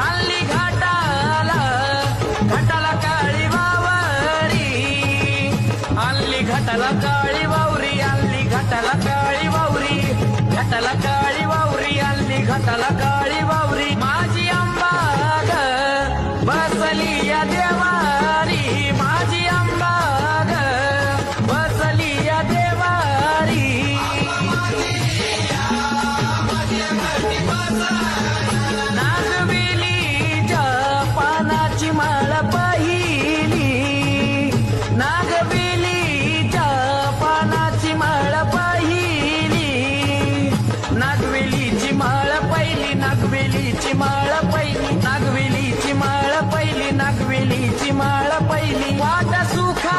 आणली घाटाला घाटाला काळी वावरी आणली घाटाला काळी वावरी आणली घाटाला काळी वावरी घाटाला काळी वावरी आणली घाटाला काळी वावरी माझी अंबा ग बसली या देवारी माझी अंबा ग बसली या देवारी नागवेलीच्या पानाची माळ पाहिली नागवेलीच्या पानाची माळ पाहिली नागवेलीची माळ पहिली नागवेलीची माळ पहिली नागवेलीची माळ पहिली नागवेलीची माळ पहिली वाट सुखा